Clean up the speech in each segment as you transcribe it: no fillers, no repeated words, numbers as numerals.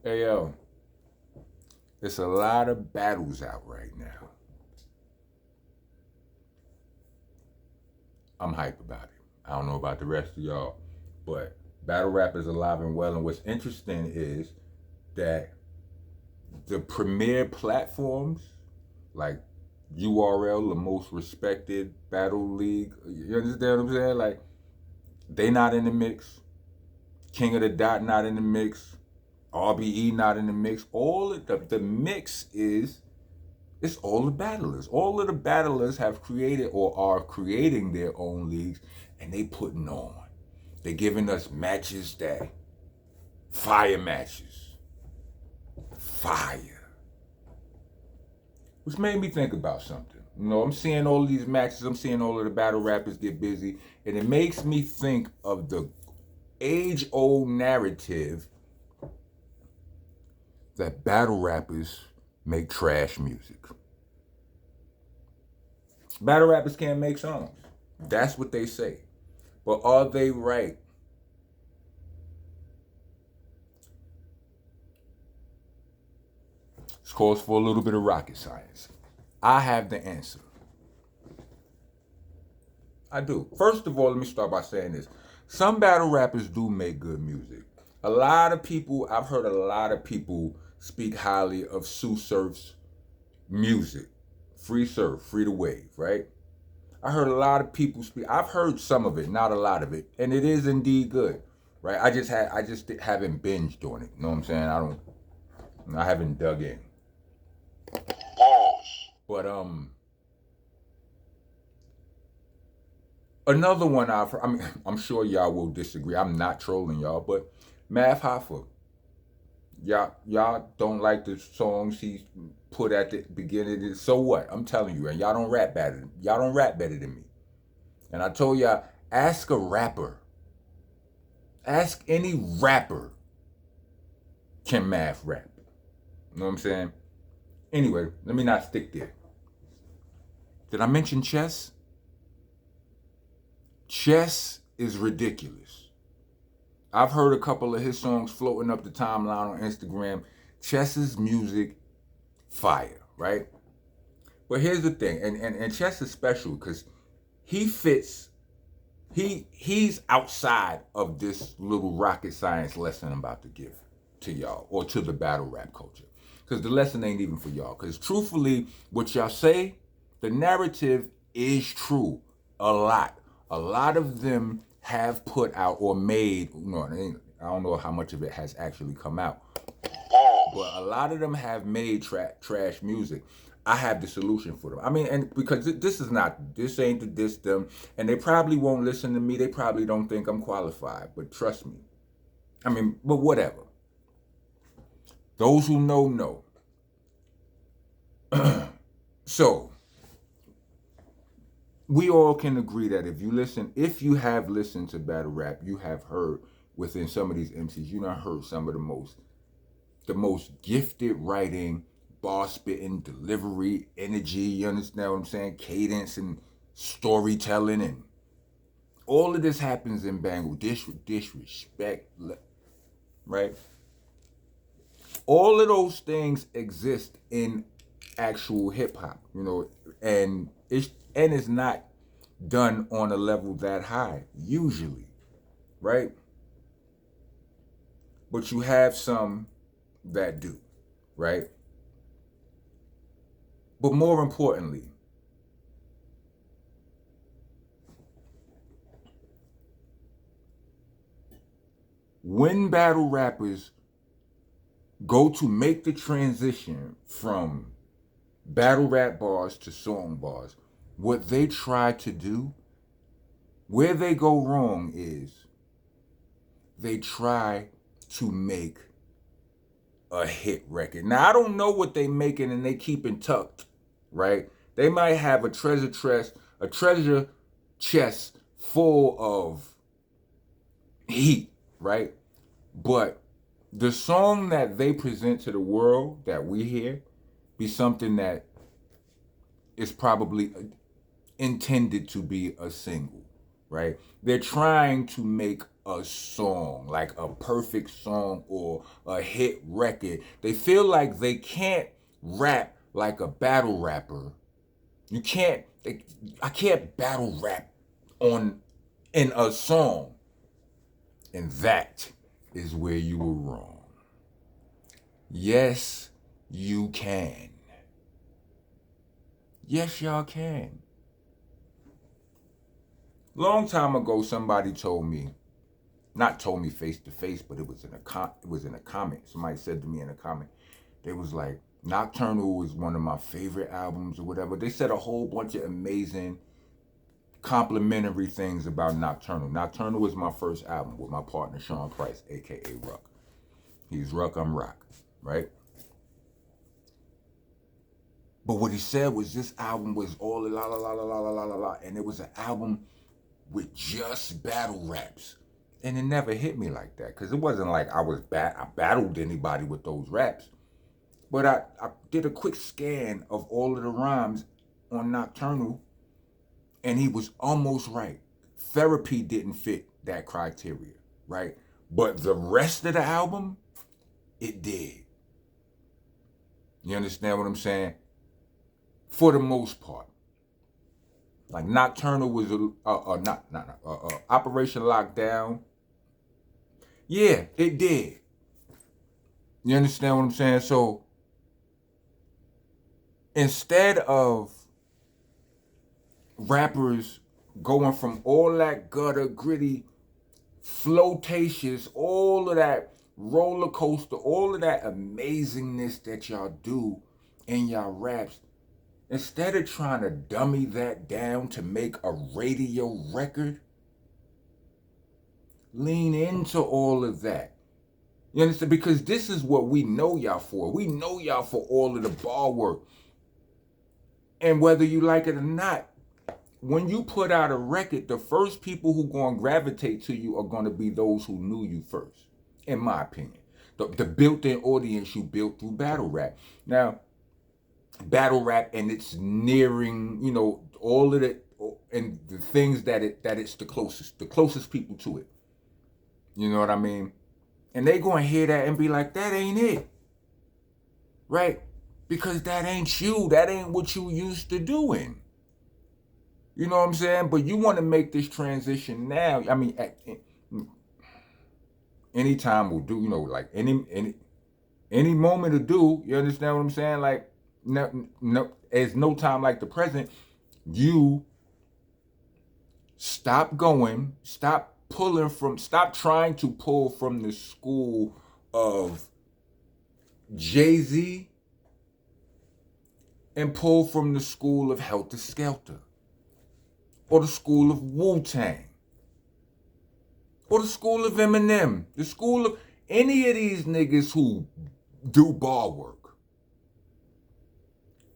Hey yo, there's a lot of battles out right now. I'm hype about it. I don't know about the rest of y'all, but battle rap is alive and well. And what's interesting is that the premier platforms like URL, the most respected battle league, you understand what I'm saying? Like they not in the mix. King of the Dot not in the mix. RBE not in the mix. All of the mix is it's all the battlers. All of the battlers have created or are creating their own leagues, and they putting on. They're giving us matches that fire matches, fire, which made me think about something. You know, I'm seeing all of these matches. I'm seeing all of the battle rappers get busy, and it makes me think of the age-old narrative that battle rappers make trash music. Battle rappers can't make songs. That's what they say. But are they right? This calls for a little bit of rocket science. I have the answer. I do. First of all, let me start by saying this. Some battle rappers do make good music. A lot of people, I've heard a lot of people speak highly of Sue Surf's music. Free Surf, Free to Wave, right? I heard a lot of people speak. I've heard some of it, not a lot of it, and it is indeed good, right? I just haven't binged on it. You know what I'm saying? I haven't dug in. But another one I mean, I'm sure y'all will disagree. I'm not trolling y'all, but Math Hoffa, y'all don't like the songs he put at the beginning. So what? I'm telling you, and y'all don't rap better. Y'all don't rap better than me. And I told y'all, ask a rapper. Ask any rapper can Math rap. You know what I'm saying? Anyway, let me not stick there. Did I mention Chess? Chess is ridiculous. I've heard a couple of his songs floating up the timeline on Instagram. Chess's music, fire, right? But here's the thing, and Chess is special because he fits. He's outside of this little rocket science lesson I'm about to give to y'all or to the battle rap culture. Because the lesson ain't even for y'all. Because truthfully, what y'all say, the narrative is true. A lot. A lot of them have put out or made, I don't know how much of it has actually come out. But a lot of them have made trash music. I have the solution for them. I mean, and because this ain't to diss them, and they probably won't listen to me. They probably don't think I'm qualified, but trust me. I mean, but whatever. Those who know. So, we all can agree that if you have listened to battle rap, you have heard within some of these MCs, you have heard some of the most gifted writing, bar spitting, delivery, energy, you understand what I'm saying? Cadence and storytelling, and all of this happens in Bangladesh with disrespect, right? All of those things exist in actual hip hop, and it's not done on a level that high usually, right? But you have some that do, right? But more importantly, when battle rappers go to make the transition from battle rap bars to song bars, what they try to do, where they go wrong is they try to make a hit record. Now I don't know what they making and they keeping tucked, right? They might have a treasure chest full of heat, right? But the song that they present to the world that we hear be something that is probably intended to be a single, right? They're trying to make a song, like a perfect song or a hit record. They feel like they can't rap like a battle rapper. You can't, I can't battle rap in a song. And that is where you were wrong. Yes, you can. Yes, y'all can. Long time ago, somebody told me, not told me face to face, but it was in a comment. Somebody said to me in a comment, they was like, Nocturnal is one of my favorite albums or whatever. They said a whole bunch of amazing complimentary things about Nocturnal. Nocturnal was my first album with my partner Sean Price, aka Ruck. He's Ruck, I'm Rock, right? But what he said was this album was all la la la la la la la la, and it was an album with just battle raps. And it never hit me like that, because it wasn't like I battled anybody with those raps. But I did a quick scan of all of the rhymes on Nocturnal, and he was almost right. Therapy didn't fit that criteria, right? But the rest of the album, it did. You understand what I'm saying? For the most part. Like Nocturnal was Operation Lockdown. Yeah, it did. You understand what I'm saying? So instead of rappers going from all that gutter, gritty, flirtatious, all of that roller coaster, all of that amazingness that y'all do in y'all raps, instead of trying to dummy that down to make a radio record, lean into all of that. You understand? Because this is what we know y'all for. We know y'all for all of the bar work. And whether you like it or not, when you put out a record, the first people who going to gravitate to you are going to be those who knew you first, in my opinion. The built-in audience you built through battle rap. Now, battle rap and it's nearing, all of it and the things that it's the closest people to it. You know what I mean? And they going to hear that and be like, that ain't it. Right? Because that ain't you. That ain't what you used to doing. You know what I'm saying? But you want to make this transition now. I mean, any time will do, like any moment will do. You understand what I'm saying? Like, no, there's no time like the present. You stop trying to pull from the school of Jay-Z and pull from the school of Helter Skelter, or the school of Wu-Tang, or the school of Eminem, the school of any of these niggas who do bar work.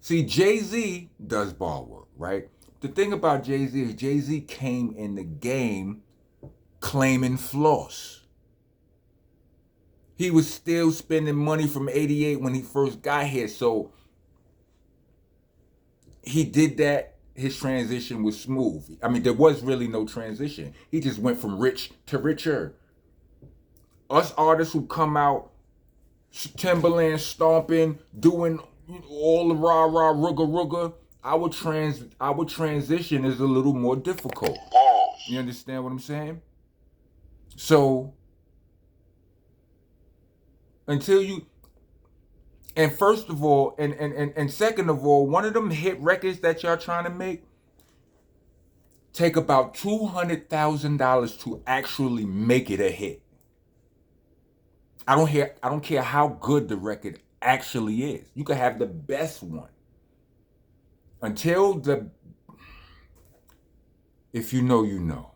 See, Jay-Z does bar work, right? The thing about Jay-Z is Jay-Z came in the game claiming floss. He was still spending money from 88 when he first got here, so he did that. His transition was smooth. I mean, there was really no transition. He just went from rich to richer. Us artists who come out, Timberland stomping, doing all the rah-rah, rugga, our transition is a little more difficult. You understand what I'm saying? So, until you... And first of all, and second of all, one of them hit records that y'all trying to make take about $200,000 to actually make it a hit. I don't care how good the record actually is. You could have the best one. If you know, you know.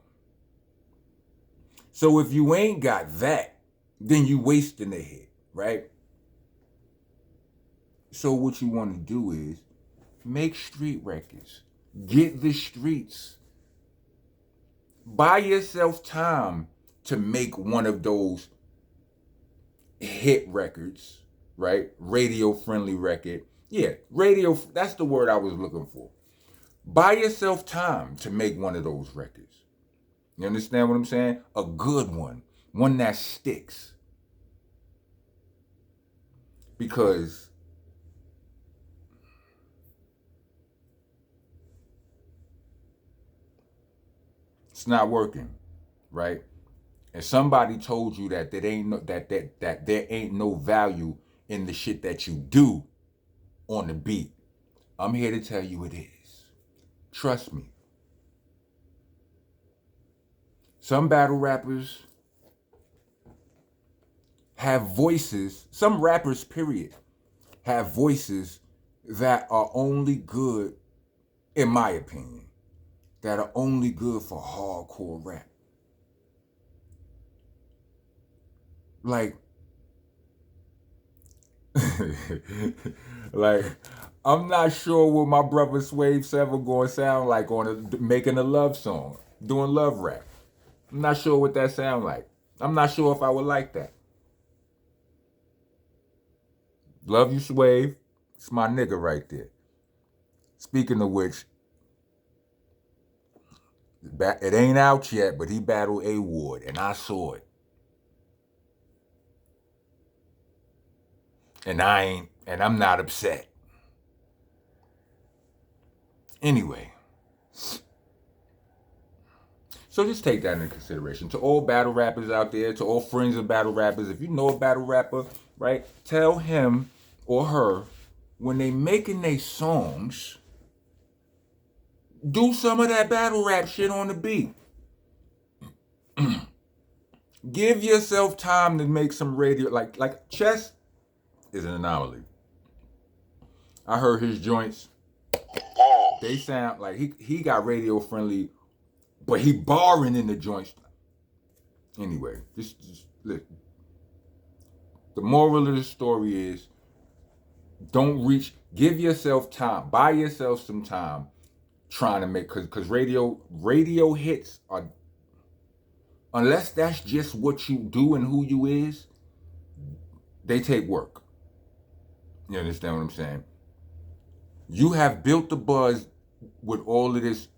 So if you ain't got that, then you wasting the hit, right? So what you want to do is make street records. Get the streets. Buy yourself time to make one of those hit records, right? Radio-friendly record. Yeah, radio, that's the word I was looking for. Buy yourself time to make one of those records. You understand what I'm saying? A good one that sticks. Because it's not working, right? And somebody told you that there ain't no value in the shit that you do on the beat. I'm here to tell you it is. Trust me. Some battle rappers have voices, some rappers, period, have voices that are only good, in my opinion, that are only good for hardcore rap. Like, like, I'm not sure what my brother Swave Seven gonna sound like making a love song, doing love rap. I'm not sure what that sound like. I'm not sure if I would like that. Love you, Swave. It's my nigga right there. Speaking of which, it ain't out yet, but he battled A Ward, and I saw it. And I'm not upset. Anyway, so just take that into consideration. To all battle rappers out there, to all friends of battle rappers, if you know a battle rapper, right, tell him or her when they making their songs, do some of that battle rap shit on the beat. Give yourself time to make some radio. Like Chess is an anomaly. I heard his joints. They sound like he got radio friendly, but he barring in the joints. Anyway, just look. The moral of the story is, don't reach. Give yourself time. Buy yourself some time trying to make, because radio hits are, unless that's just what you do and who you is, they take work. You understand what I'm saying? You have built the buzz with all of this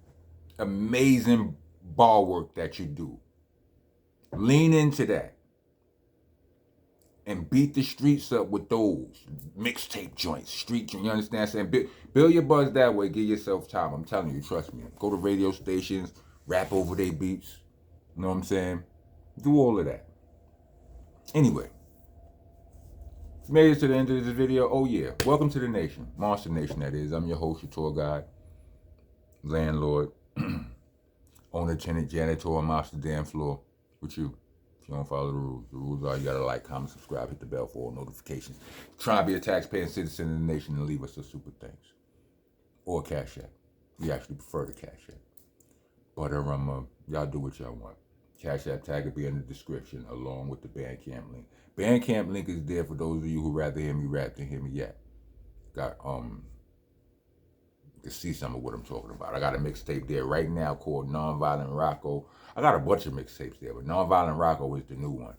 amazing bar work that you do. Lean into that and beat the streets up with those mixtape joints, street joints. You understand what I'm saying? Build your buzz that way. Give yourself time. I'm telling you, trust me. Go to radio stations, rap over their beats. You know what I'm saying? Do all of that. Anyway, made it to the end of this video. Oh yeah, welcome to the nation, Monster Nation. That is. I'm your host, your tour guide, landlord, owner, tenant, janitor, and master damn floor. With you. If you don't follow the rules are you gotta like, comment, subscribe, hit the bell for all notifications. Try to be a taxpaying citizen in the nation and leave us a super thanks. Or a Cash App. We actually prefer the Cash App. But y'all do what y'all want. Cash App tag will be in the description along with the Bandcamp link. Bandcamp link is there for those of you who rather hear me rap than hear me yap. Got to see some of what I'm talking about. I got a mixtape there right now called Nonviolent Rocco. I got a bunch of mixtapes there, but Nonviolent Rocco is the new one.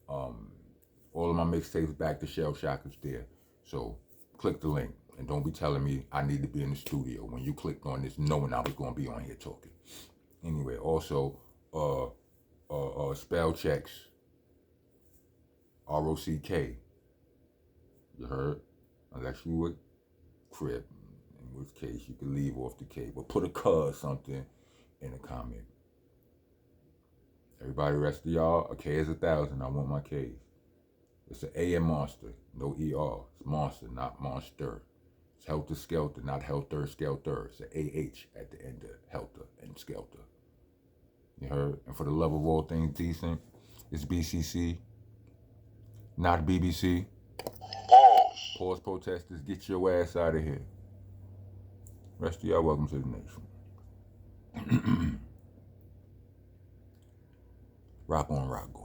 All of my mixtapes back to Shell Shock is there. So click the link and don't be telling me I need to be in the studio when you clicked on this knowing I was going to be on here talking. Anyway, also spell checks, ROCK. You heard? Unless you would crib. In which case you can leave off the K, but put a "K" or something in the comment. Everybody rest of y'all, a K is 1,000. I want my K's. It's an A in monster, no ER. It's monster, not monster. It's helter skelter, not helter skelter. It's an AH at the end of helter and skelter. You heard? And for the love of all things decent, it's BCC, not BBC. Pause protesters, get your ass out of here. Rest of y'all, welcome to the nation. Rock on, rock on.